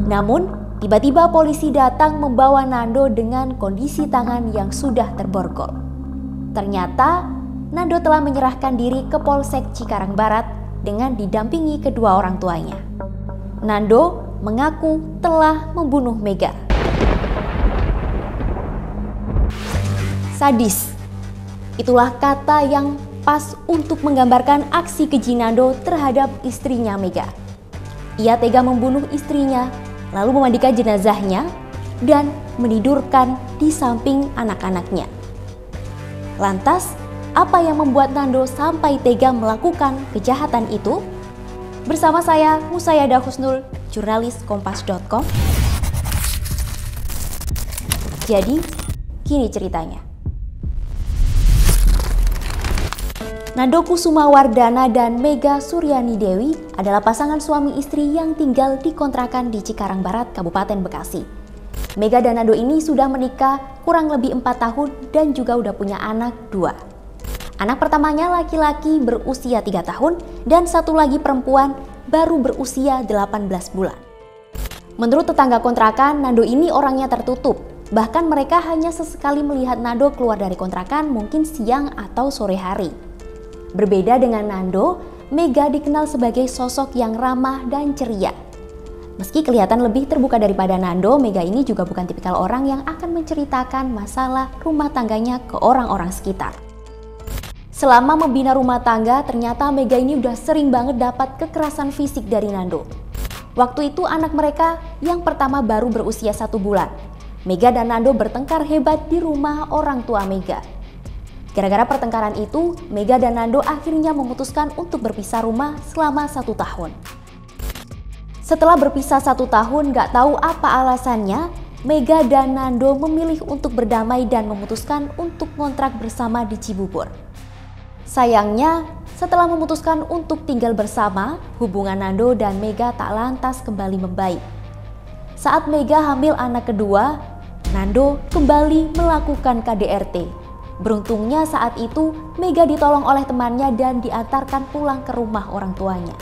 Namun, tiba-tiba polisi datang membawa Nando dengan kondisi tangan yang sudah terborgol. Ternyata, Nando telah menyerahkan diri ke Polsek Cikarang Barat dengan didampingi kedua orang tuanya. Nando mengaku telah membunuh Mega. Sadis. Itulah kata yang pas untuk menggambarkan aksi keji Nando terhadap istrinya Mega. Ia tega membunuh istrinya, lalu memandikan jenazahnya dan menidurkan di samping anak-anaknya. Lantas, apa yang membuat Nando sampai tega melakukan kejahatan itu? Bersama saya, Musayada Husnul, jurnalis Kompas.com. Jadi, gini ceritanya. Nando Kusumawardana dan Mega Suryani Dewi adalah pasangan suami istri yang tinggal di kontrakan di Cikarang Barat, Kabupaten Bekasi. Mega dan Nando ini sudah menikah kurang lebih 4 tahun dan juga udah punya anak 2. Anak pertamanya laki-laki berusia 3 tahun dan satu lagi perempuan baru berusia 18 bulan. Menurut tetangga kontrakan, Nando ini orangnya tertutup. Bahkan mereka hanya sesekali melihat Nando keluar dari kontrakan mungkin siang atau sore hari. Berbeda dengan Nando, Mega dikenal sebagai sosok yang ramah dan ceria. Meski kelihatan lebih terbuka daripada Nando, Mega ini juga bukan tipikal orang yang akan menceritakan masalah rumah tangganya ke orang-orang sekitar. Selama membina rumah tangga, ternyata Mega ini udah sering banget dapat kekerasan fisik dari Nando. Waktu itu anak mereka yang pertama baru berusia 1 bulan. Mega dan Nando bertengkar hebat di rumah orang tua Mega. Gara-gara pertengkaran itu, Mega dan Nando akhirnya memutuskan untuk berpisah rumah selama 1 tahun. Setelah berpisah 1 tahun, gak tahu apa alasannya, Mega dan Nando memilih untuk berdamai dan memutuskan untuk ngontrak bersama di Cibubur. Sayangnya, setelah memutuskan untuk tinggal bersama, hubungan Nando dan Mega tak lantas kembali membaik. Saat Mega hamil anak kedua, Nando kembali melakukan KDRT. Beruntungnya saat itu Mega ditolong oleh temannya dan diantarkan pulang ke rumah orang tuanya.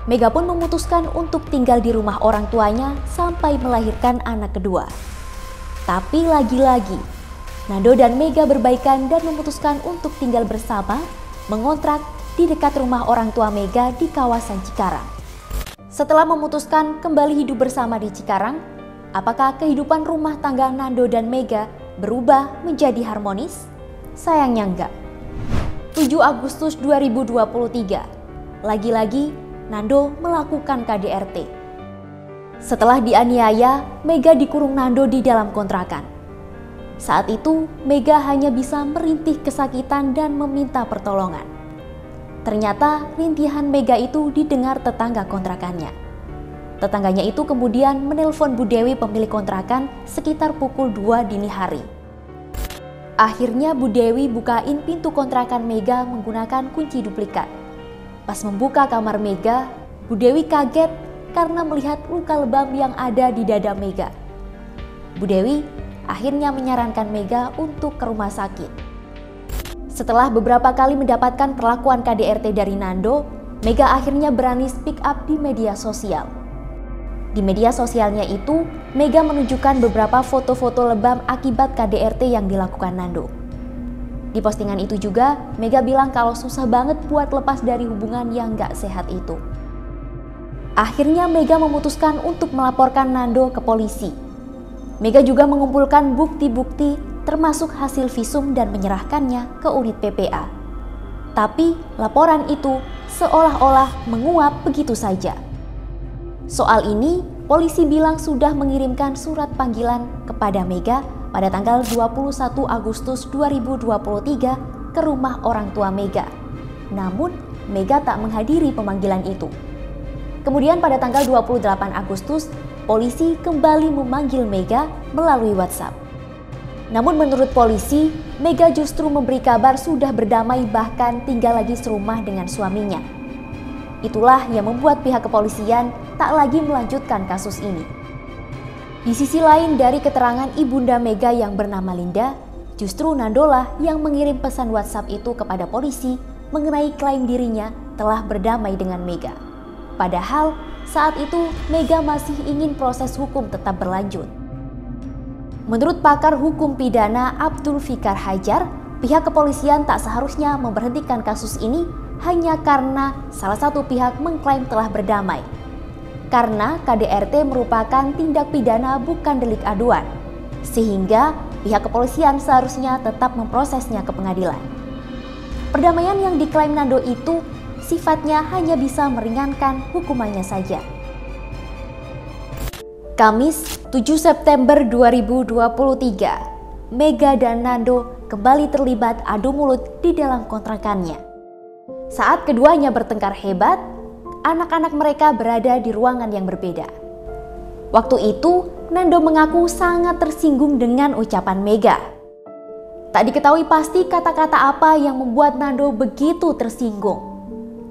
Mega pun memutuskan untuk tinggal di rumah orang tuanya sampai melahirkan anak kedua. Tapi lagi-lagi, Nando dan Mega berbaikan dan memutuskan untuk tinggal bersama, mengontrak di dekat rumah orang tua Mega di kawasan Cikarang. Setelah memutuskan kembali hidup bersama di Cikarang, apakah kehidupan rumah tangga Nando dan Mega berubah menjadi harmonis? Sayangnya enggak. 7 Agustus 2023, lagi-lagi Nando melakukan KDRT. Setelah dianiaya, Mega dikurung Nando di dalam kontrakan. Saat itu, Mega hanya bisa merintih kesakitan dan meminta pertolongan. Ternyata rintihan Mega itu didengar tetangga kontrakannya. Tetangganya itu kemudian menelpon Bu Dewi pemilik kontrakan sekitar pukul 2 dini hari. Akhirnya Bu Dewi bukain pintu kontrakan Mega menggunakan kunci duplikat. Pas membuka kamar Mega, Bu Dewi kaget karena melihat luka lebam yang ada di dada Mega. Bu Dewi akhirnya menyarankan Mega untuk ke rumah sakit. Setelah beberapa kali mendapatkan perlakuan KDRT dari Nando, Mega akhirnya berani speak up di media sosial. Di media sosialnya itu, Mega menunjukkan beberapa foto-foto lebam akibat KDRT yang dilakukan Nando. Di postingan itu juga, Mega bilang kalau susah banget buat lepas dari hubungan yang gak sehat itu. Akhirnya Mega memutuskan untuk melaporkan Nando ke polisi. Mega juga mengumpulkan bukti-bukti termasuk hasil visum dan menyerahkannya ke unit PPA. Tapi laporan itu seolah-olah menguap begitu saja. Soal ini, polisi bilang sudah mengirimkan surat panggilan kepada Mega pada tanggal 21 Agustus 2023 ke rumah orang tua Mega. Namun, Mega tak menghadiri pemanggilan itu. Kemudian pada tanggal 28 Agustus, polisi kembali memanggil Mega melalui WhatsApp. Namun menurut polisi, Mega justru memberi kabar sudah berdamai bahkan tinggal lagi serumah dengan suaminya. Itulah yang membuat pihak kepolisian tak lagi melanjutkan kasus ini. Di sisi lain dari keterangan ibunda Mega yang bernama Linda, justru Nandolah yang mengirim pesan WhatsApp itu kepada polisi mengenai klaim dirinya telah berdamai dengan Mega. Padahal saat itu Mega masih ingin proses hukum tetap berlanjut. Menurut pakar hukum pidana Abdul Fikar Hajar, pihak kepolisian tak seharusnya memberhentikan kasus ini hanya karena salah satu pihak mengklaim telah berdamai. Karena KDRT merupakan tindak pidana bukan delik aduan, sehingga pihak kepolisian seharusnya tetap memprosesnya ke pengadilan. Perdamaian yang diklaim Nando itu sifatnya hanya bisa meringankan hukumannya saja. Kamis 7 September 2023, Mega dan Nando kembali terlibat adu mulut di dalam kontrakannya. Saat keduanya bertengkar hebat, anak-anak mereka berada di ruangan yang berbeda. Waktu itu, Nando mengaku sangat tersinggung dengan ucapan Mega. Tak diketahui pasti kata-kata apa yang membuat Nando begitu tersinggung.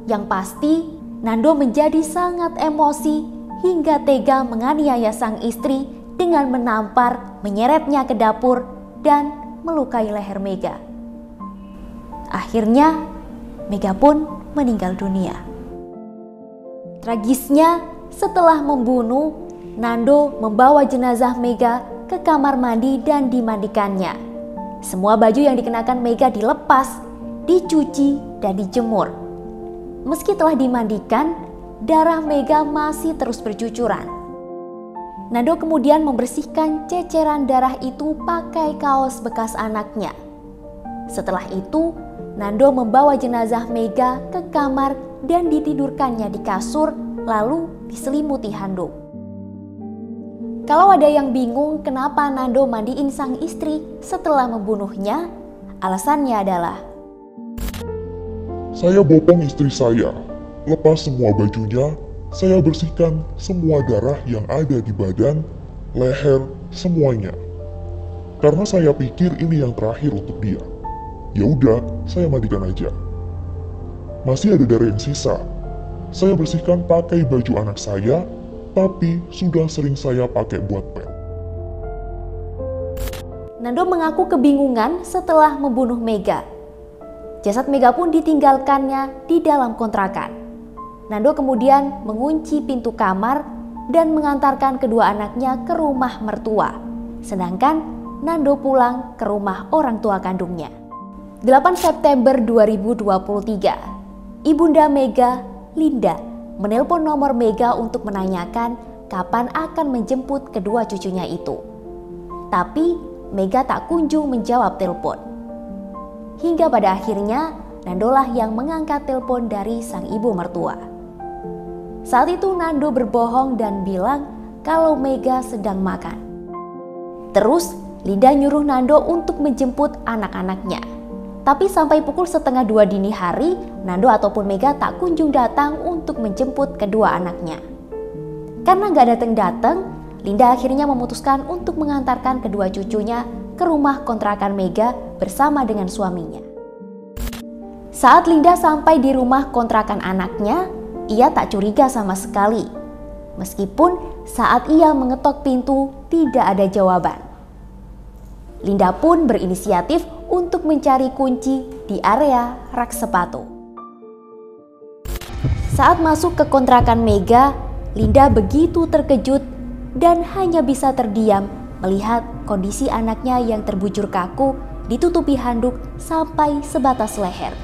Yang pasti, Nando menjadi sangat emosi hingga tega menganiaya sang istri dengan menampar, menyeretnya ke dapur, dan melukai leher Mega. Akhirnya, Mega pun meninggal dunia. Tragisnya, setelah membunuh, Nando membawa jenazah Mega ke kamar mandi dan dimandikannya. Semua baju yang dikenakan Mega dilepas, dicuci, dan dijemur. Meski telah dimandikan, darah Mega masih terus bercucuran. Nando kemudian membersihkan ceceran darah itu pakai kaos bekas anaknya. Setelah itu, Nando membawa jenazah Mega ke kamar dan ditidurkannya di kasur, lalu diselimuti handuk. Kalau ada yang bingung kenapa Nando mandiin sang istri setelah membunuhnya, alasannya adalah, "Saya bopong istri saya, lepas semua bajunya, saya bersihkan semua darah yang ada di badan, leher, semuanya. Karena saya pikir ini yang terakhir untuk dia. Ya udah, saya mandikan aja. Masih ada darah yang sisa. Saya bersihkan pakai baju anak saya, tapi sudah sering saya pakai buat pet." Nando mengaku kebingungan setelah membunuh Mega. Jasad Mega pun ditinggalkannya di dalam kontrakan. Nando kemudian mengunci pintu kamar dan mengantarkan kedua anaknya ke rumah mertua. Sedangkan Nando pulang ke rumah orang tua kandungnya. 8 September 2023, Ibunda Mega, Linda, menelpon nomor Mega untuk menanyakan kapan akan menjemput kedua cucunya itu. Tapi Mega tak kunjung menjawab telepon. Hingga pada akhirnya Nando lah yang mengangkat telepon dari sang ibu mertua. Saat itu Nando berbohong dan bilang kalau Mega sedang makan. Terus Linda nyuruh Nando untuk menjemput anak-anaknya. Tapi sampai pukul 1:30 dini hari, Nando ataupun Mega tak kunjung datang untuk menjemput kedua anaknya. Karena gak datang-datang, Linda akhirnya memutuskan untuk mengantarkan kedua cucunya ke rumah kontrakan Mega bersama dengan suaminya. Saat Linda sampai di rumah kontrakan anaknya, ia tak curiga sama sekali. Meskipun saat ia mengetok pintu tidak ada jawaban. Linda pun berinisiatif untuk mencari kunci di area rak sepatu. Saat masuk ke kontrakan Mega, Linda begitu terkejut dan hanya bisa terdiam melihat kondisi anaknya yang terbujur kaku ditutupi handuk sampai sebatas leher.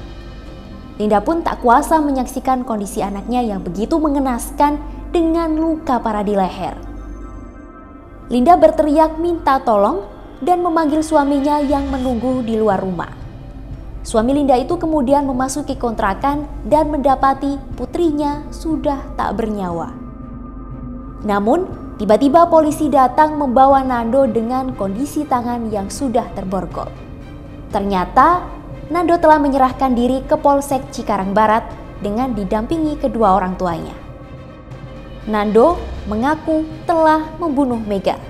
Linda pun tak kuasa menyaksikan kondisi anaknya yang begitu mengenaskan dengan luka parah di leher. Linda berteriak minta tolong dan memanggil suaminya yang menunggu di luar rumah. Suami Linda itu kemudian memasuki kontrakan dan mendapati putrinya sudah tak bernyawa. Namun, tiba-tiba polisi datang membawa Nando dengan kondisi tangan yang sudah terborgol. Ternyata Nando telah menyerahkan diri ke Polsek Cikarang Barat dengan didampingi kedua orang tuanya. Nando mengaku telah membunuh Mega.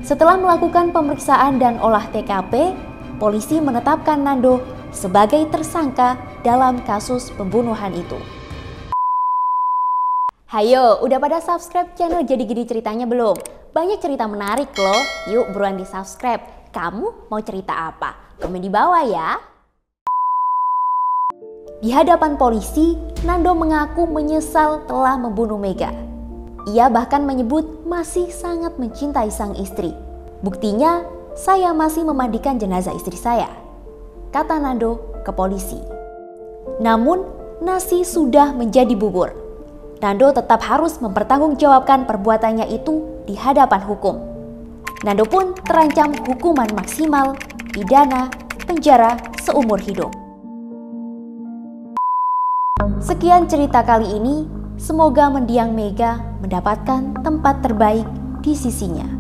Setelah melakukan pemeriksaan dan olah TKP, polisi menetapkan Nando sebagai tersangka dalam kasus pembunuhan itu. Hayo, udah pada subscribe channel Jadi Gini Ceritanya belum? Banyak cerita menarik loh, yuk buruan di subscribe. Kamu mau cerita apa? Komen di bawah ya. Di hadapan polisi, Nando mengaku menyesal telah membunuh Mega. Ia bahkan menyebut masih sangat mencintai sang istri. Buktinya, saya masih memandikan jenazah istri saya, kata Nando ke polisi. Namun, nasi sudah menjadi bubur. Nando tetap harus mempertanggungjawabkan perbuatannya itu di hadapan hukum. Nando pun terancam hukuman maksimal, pidana, penjara seumur hidup. Sekian cerita kali ini, semoga mendiang Mega mendapatkan tempat terbaik di sisinya.